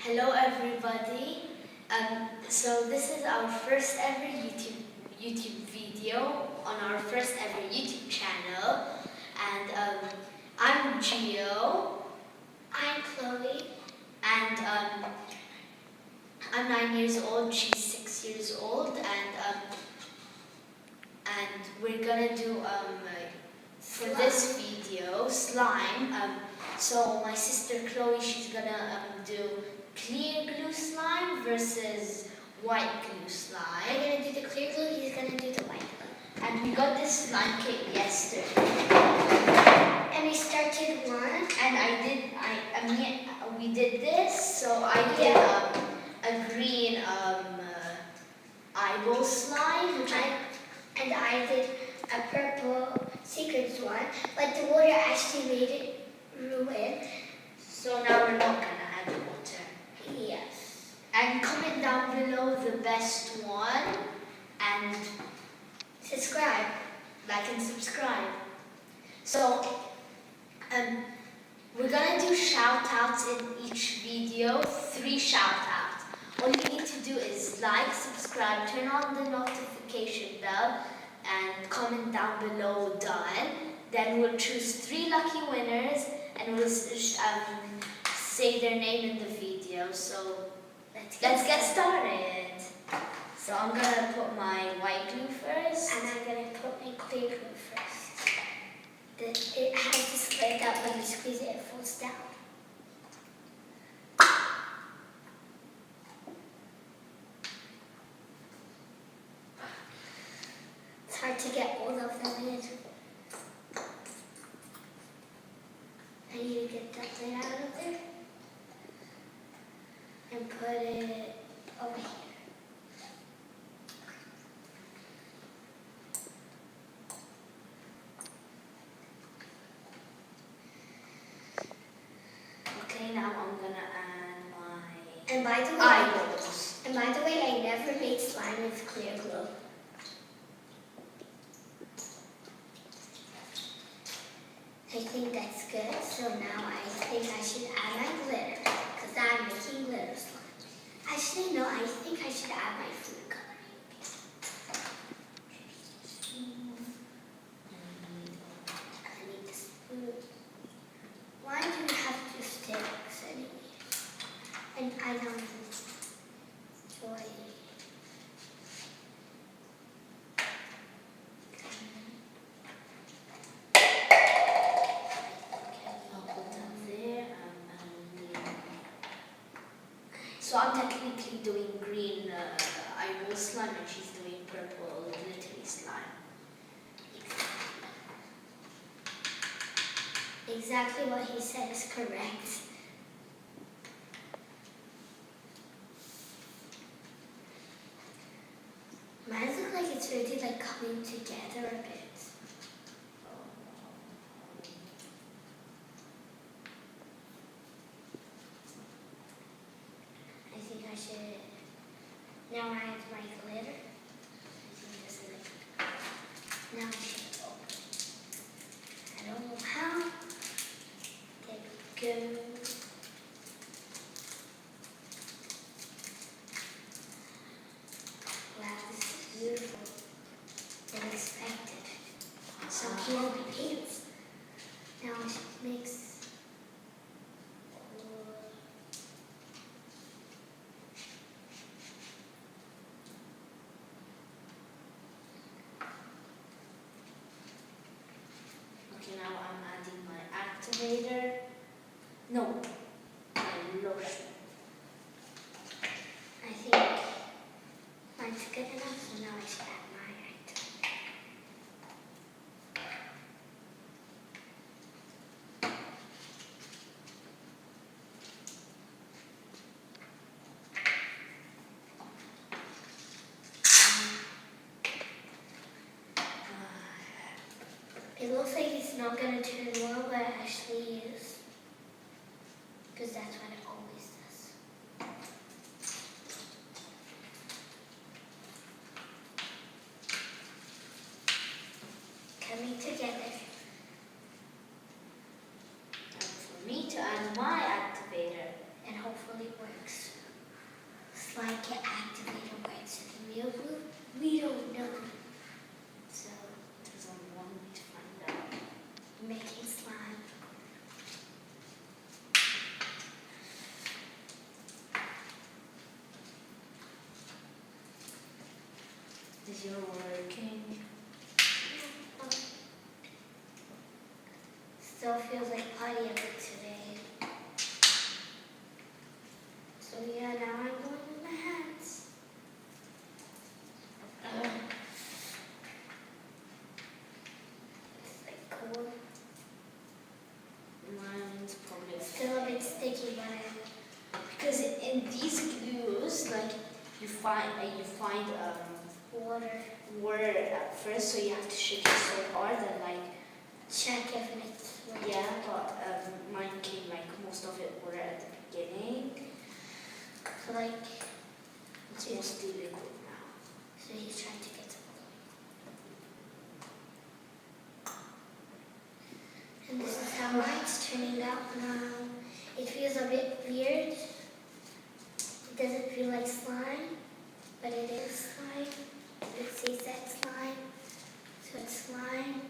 Hello everybody. So this is our first ever YouTube video on our first ever YouTube channel, and I'm Gio. I'm Chloe. And I'm 9 years old. She's 6 years old, and we're gonna do for this video slime. So my sister Chloe, she's gonna do clear glue slime versus white glue slime. I'm gonna do the clear glue, he's gonna do the white glue. And we got this slime kit yesterday. And we started one. And we did this. So I did a green eyeball slime, And I did a purple secrets one, but the water actually made it ruin. So now we're not gonna add water. Yes. And comment down below the best one, and Subscribe. like and subscribe. So we're gonna do shout outs in each video, 3 shout outs. All you need to do is like, subscribe, turn on the notification bell, and comment down below done. Then we'll choose 3 lucky winners and we'll say their name in the video. So let's get started. So I'm gonna put my white glue first. And I'm gonna put my clear glue first. It has to split out when you squeeze it, it falls down. It's hard to get all of them in. I need to get that lid out of there and put it over here. Okay, now I'm gonna add my And by the way, eyeballs. I never made slime with clear glue. I think that's good. So now I think I should add my glitter because I'm making glitter slime. Actually, no, I think I should add my food coloring. I need the spoon. Why do you have 2 sticks anyway? And I don't enjoy it. I'll put that there. So I'm technically doing green eyeball slime, and she's doing purple glittery slime. Exactly what he said is correct. Mine look like it's really coming together a bit. I think I should. Now I have my glitter. I think this is now I should open it. I don't know how. There we go. Wow, this is beautiful. Unexpected. So here we paint. Now I should mix. Okay, now I'm adding my activator. No, my lotion. I think mine's good enough, so now I should add my activator. It looks like it's not going to turn well, but it actually is. Because that's what it always does. Coming together. And for me to add my activator. And hopefully it works. you're working. Still feels like potty a bit today. So yeah, now I'm going with my hands. It's like cool. Mine's probably Still a bit sticky, but because in these glues, like you find water. water at first, so you have to shake it so hard and like Check if it's wet. yeah, but mine came like most of it water at the beginning. So like, It's mostly liquid now. so he's trying to get some. And this is how mine's turning out now. It feels a bit weird. It doesn't feel like slime, but it is slime. It says that slime, so it's slime.